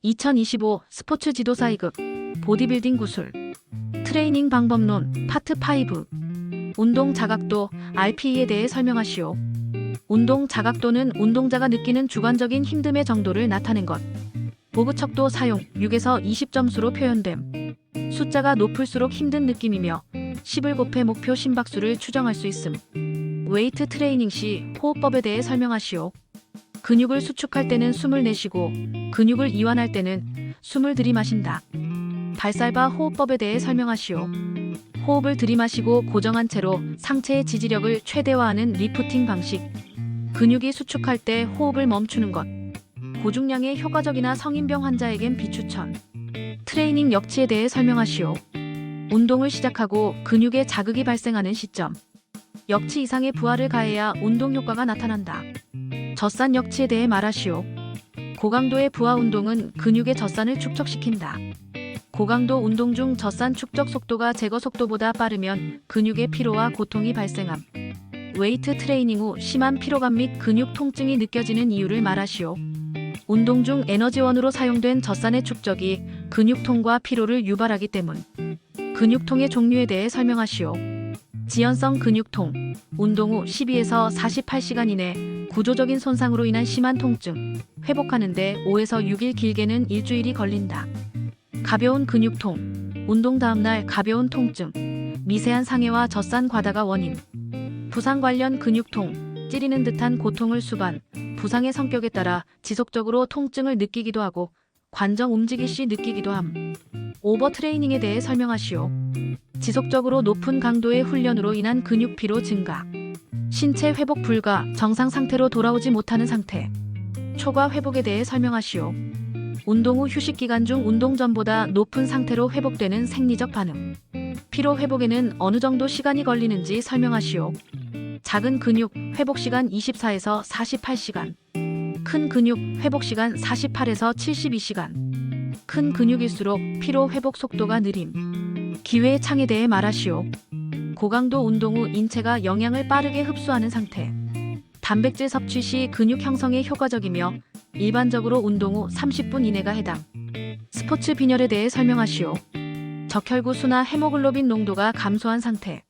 2025 스포츠 지도사 2급 보디빌딩 구술 트레이닝 방법론 파트 5 운동 자각도 RPE에 대해 설명하시오. 운동 자각도는 운동자가 느끼는 주관적인 힘듦의 정도를 나타낸 것. 보그척도 사용 6에서 20점수로 표현됨. 숫자가 높을수록 힘든 느낌이며 10을 곱해 목표 심박수를 추정할 수 있음. 웨이트 트레이닝 시 호흡법에 대해 설명하시오. 근육을 수축할 때는 숨을 내쉬고 근육을 이완할 때는 숨을 들이마신다. 발살바 호흡법에 대해 설명하시오. 호흡을 들이마시고 고정한 채로 상체의 지지력을 최대화하는 리프팅 방식. 근육이 수축할 때 호흡을 멈추는 것. 고중량의 효과적이나 성인병 환자에겐 비추천. 트레이닝 역치에 대해 설명하시오. 운동을 시작하고 근육에 자극이 발생하는 시점. 역치 이상의 부하를 가해야 운동 효과가 나타난다. 젖산 역치에 대해 말하시오. 고강도의 부하 운동은 근육의 젖산을 축적시킨다. 고강도 운동 중 젖산 축적 속도가 제거 속도보다 빠르면 근육의 피로와 고통이 발생함. 웨이트 트레이닝 후 심한 피로감 및 근육 통증이 느껴지는 이유를 말하시오. 운동 중 에너지원으로 사용된 젖산의 축적이 근육통과 피로를 유발하기 때문. 근육통의 종류에 대해 설명하시오. 지연성 근육통, 운동 후 12에서 48시간 이내 구조적인 손상으로 인한 심한 통증, 회복하는데 5에서 6일 길게는 일주일이 걸린다. 가벼운 근육통, 운동 다음날 가벼운 통증, 미세한 상해와 젖산 과다가 원인. 부상 관련 근육통, 찌리는 듯한 고통을 수반, 부상의 성격에 따라 지속적으로 통증을 느끼기도 하고 관정 움직일 시 느끼기도 함. 오버 트레이닝에 대해 설명하시오. 지속적으로 높은 강도의 훈련으로 인한 근육 피로 증가. 신체 회복 불가, 정상 상태로 돌아오지 못하는 상태. 초과 회복에 대해 설명하시오. 운동 후 휴식 기간 중 운동 전보다 높은 상태로 회복되는 생리적 반응. 피로 회복에는 어느 정도 시간이 걸리는지 설명하시오. 작은 근육 회복 시간 24에서 48시간. 큰 근육 회복 시간 48에서 72시간. 큰 근육일수록 피로 회복 속도가 느림. 기회의 창에 대해 말하시오. 고강도 운동 후 인체가 영양을 빠르게 흡수하는 상태. 단백질 섭취 시 근육 형성에 효과적이며 일반적으로 운동 후 30분 이내가 해당. 스포츠 빈혈에 대해 설명하시오. 적혈구 수나 헤모글로빈 농도가 감소한 상태.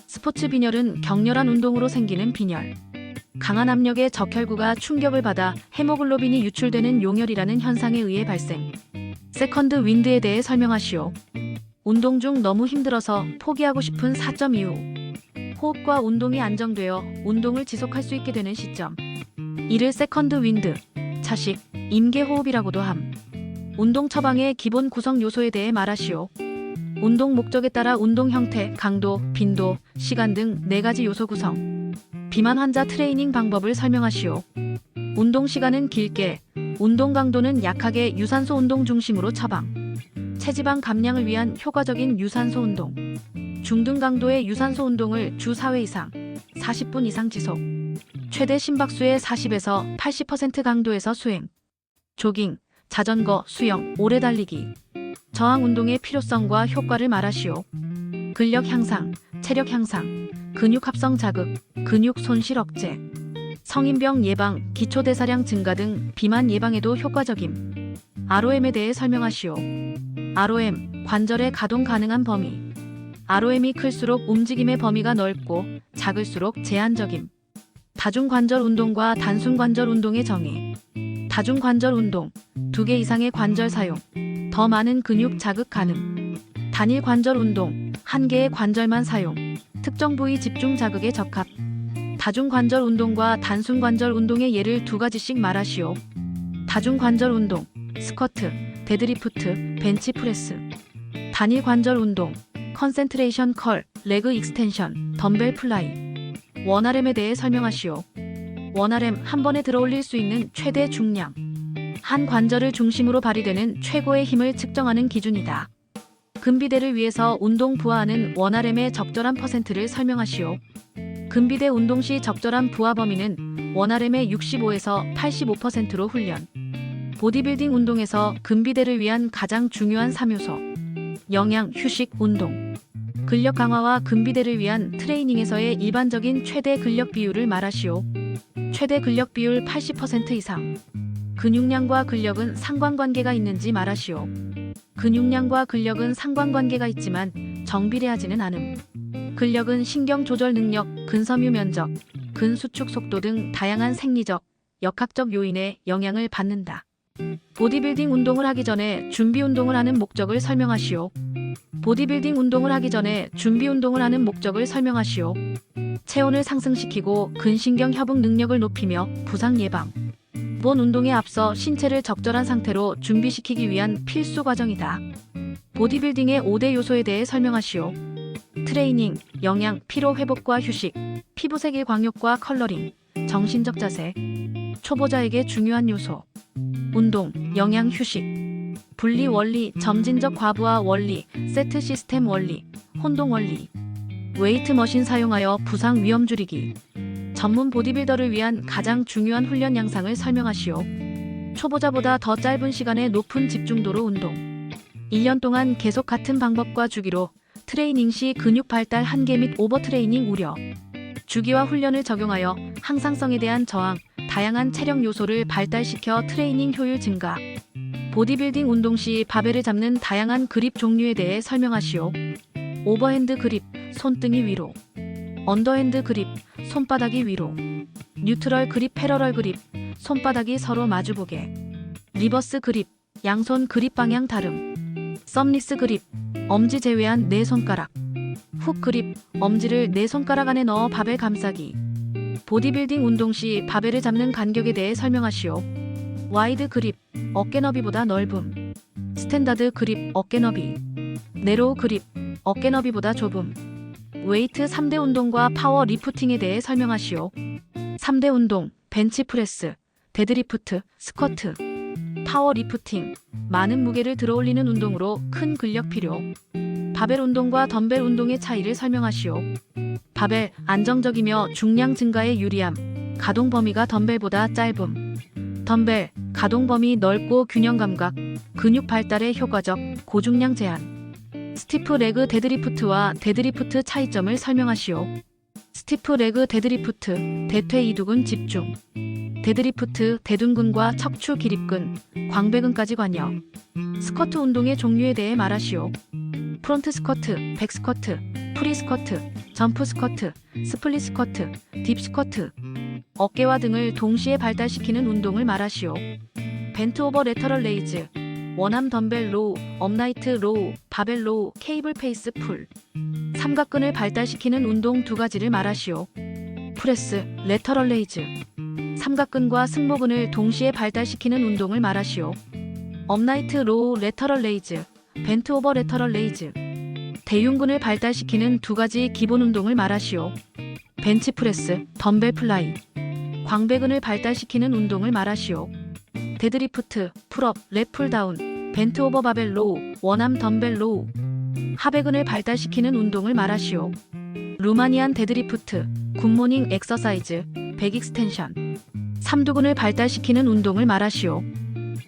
스포츠 빈혈은 격렬한 운동으로 생기는 빈혈. 강한 압력에 적혈구가 충격을 받아 헤모글로빈이 유출되는 용혈이라는 현상에 의해 발생. 세컨드 윈드에 대해 설명하시오. 운동 중 너무 힘들어서 포기하고 싶은 4점 이후. 호흡과 운동이 안정되어 운동을 지속할 수 있게 되는 시점. 이를 세컨드 윈드, 차식, 임계호흡이라고도 함. 운동 처방의 기본 구성 요소에 대해 말하시오. 운동 목적에 따라 운동 형태, 강도, 빈도, 시간 등 4가지 요소 구성. 비만 환자 트레이닝 방법을 설명하시오. 운동 시간은 길게, 운동 강도는 약하게 유산소 운동 중심으로 처방. 체지방 감량을 위한 효과적인 유산소 운동. 중등 강도의 유산소 운동을 주 4회 이상, 40분 이상 지속. 최대 심박수의 40에서 80% 강도에서 수행. 조깅, 자전거, 수영, 오래 달리기. 저항 운동의 필요성과 효과를 말하시오. 근력 향상, 체력 향상, 근육 합성 자극, 근육 손실 억제. 성인병 예방, 기초대사량 증가 등 비만 예방에도 효과적임. ROM에 대해 설명하시오. ROM, 관절의 가동 가능한 범위. ROM이 클수록 움직임의 범위가 넓고 작을수록 제한적임. 다중관절 운동과 단순관절 운동의 정의. 다중관절 운동, 2개 이상의 관절 사용, 더 많은 근육 자극 가능. 단일 관절 운동, 1개의 관절만 사용, 특정 부위 집중 자극에 적합. 다중관절 운동과 단순관절 운동의 예를 2가지씩 말하시오. 다중관절 운동, 스쿼트, 데드리프트, 벤치프레스. 단일 관절 운동, 컨센트레이션 컬, 레그 익스텐션, 덤벨 플라이. 원RM에 대해 설명하시오. 원RM 한 번에 들어올릴 수 있는 최대 중량. 한 관절을 중심으로 발휘되는 최고의 힘을 측정하는 기준이다. 근비대를 위해서 운동 부하하는 원RM의 적절한 퍼센트를 설명하시오. 근비대 운동 시 적절한 부하 범위는 원RM의 65에서 85%로 훈련. 보디빌딩 운동에서 근비대를 위한 가장 중요한 3요소. 영양, 휴식, 운동. 근력 강화와 근비대를 위한 트레이닝에서의 일반적인 최대 근력 비율을 말하시오. 최대 근력 비율 80% 이상. 근육량과 근력은 상관관계가 있는지 말하시오. 근육량과 근력은 상관관계가 있지만 정비례하지는 않음. 근력은 신경 조절 능력, 근섬유 면적, 근수축 속도 등 다양한 생리적, 역학적 요인에 영향을 받는다. 보디빌딩 운동을 하기 전에 준비 운동을 하는 목적을 설명하시오. 보디빌딩 운동을 하기 전에 준비 운동을 하는 목적을 설명하시오. 체온을 상승시키고 근신경 협응 능력을 높이며 부상 예방. 본 운동에 앞서 신체를 적절한 상태로 준비시키기 위한 필수 과정이다. 보디빌딩의 5대 요소에 대해 설명하시오. 트레이닝, 영양, 피로 회복과 휴식, 피부색일 광욕과 컬러링, 정신적 자세. 초보자에게 중요한 요소. 운동, 영양, 휴식. 분리 원리, 점진적 과부하 원리, 세트 시스템 원리, 혼동 원리. 웨이트 머신 사용하여 부상 위험 줄이기. 전문 보디빌더를 위한 가장 중요한 훈련 양상을 설명하시오. 초보자보다 더 짧은 시간에 높은 집중도로 운동. 1년 동안 계속 같은 방법과 주기로 트레이닝 시 근육 발달 한계 및 오버트레이닝 우려. 주기와 훈련을 적용하여 항상성에 대한 저항, 다양한 체력 요소를 발달시켜 트레이닝 효율 증가. 보디빌딩 운동 시 바벨을 잡는 다양한 그립 종류에 대해 설명하시오. 오버핸드 그립, 손등이 위로. 언더핸드 그립, 손바닥이 위로. 뉴트럴 그립, 패러럴 그립, 손바닥이 서로 마주보게. 리버스 그립, 양손 그립 방향 다름. 썸리스 그립, 엄지 제외한 네 손가락. 훅 그립, 엄지를 네 손가락 안에 넣어 바벨 감싸기. 보디빌딩 운동 시 바벨을 잡는 간격에 대해 설명하시오. 와이드 그립, 어깨 너비보다 넓음. 스탠다드 그립, 어깨 너비. 네로우 그립, 어깨 너비보다 좁음. 웨이트 3대 운동과 파워 리프팅에 대해 설명하시오. 3대 운동, 벤치프레스, 데드리프트, 스쿼트. 파워 리프팅, 많은 무게를 들어올리는 운동으로 큰 근력 필요. 바벨 운동과 덤벨 운동의 차이를 설명하시오. 바벨, 안정적이며 중량 증가에 유리함. 가동 범위가 덤벨보다 짧음. 덤벨, 가동 범위 넓고 균형 감각. 근육 발달에 효과적, 고중량 제한. 스티프 레그 데드리프트와 데드리프트 차이점을 설명하시오. 스티프 레그 데드리프트, 대퇴 이두근 집중. 데드리프트, 대둔근과 척추 기립근, 광배근까지 관여. 스쿼트 운동의 종류에 대해 말하시오. 프론트 스쿼트, 백 스쿼트, 프리 스쿼트, 점프 스쿼트, 스플릿 스쿼트, 딥 스쿼트. 어깨와 등을 동시에 발달시키는 운동을 말하시오. 벤트 오버 레터럴 레이즈, 원암 덤벨 로우, 업라이트 로우, 바벨 로우, 케이블 페이스 풀. 삼각근을 발달시키는 운동 두 가지를 말하시오. 프레스, 레터럴 레이즈. 삼각근과 승모근을 동시에 발달시키는 운동을 말하시오. 업라이트 로우 레터럴 레이즈, 벤트 오버 레터럴 레이즈. 대흉근을 발달시키는 두 가지 기본 운동을 말하시오. 벤치프레스, 덤벨 플라이. 광배근을 발달시키는 운동을 말하시오. 데드리프트, 풀업, 랩 풀다운, 벤트 오버 바벨 로우, 원암 덤벨 로우. 하배근을 발달시키는 운동을 말하시오. 루마니안 데드리프트, 굿모닝 엑서사이즈, 백 익스텐션. 삼두근을 발달시키는 운동을 말하시오.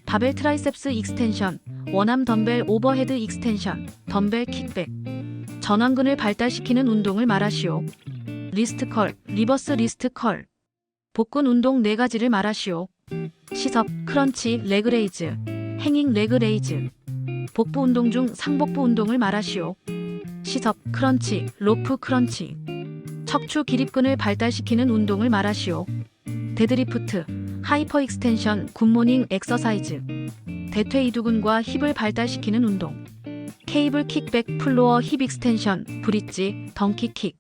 바벨 트라이셉스 익스텐션, 원암 덤벨 오버헤드 익스텐션, 덤벨 킥백. 전완근을 발달시키는 운동을 말하시오. 리스트 컬, 리버스 리스트 컬. 복근 운동 4가지를 말하시오. 시섭, 크런치, 레그 레이즈, 행잉 레그 레이즈. 복부 운동 중 상복부 운동을 말하시오. 시섭, 크런치, 로프 크런치. 척추 기립근을 발달시키는 운동을 말하시오. 데드리프트, 하이퍼 익스텐션, 굿모닝 엑서사이즈. 대퇴 이두근과 힙을 발달시키는 운동. 케이블 킥백, 플로어 힙 익스텐션, 브릿지, 덩키 킥.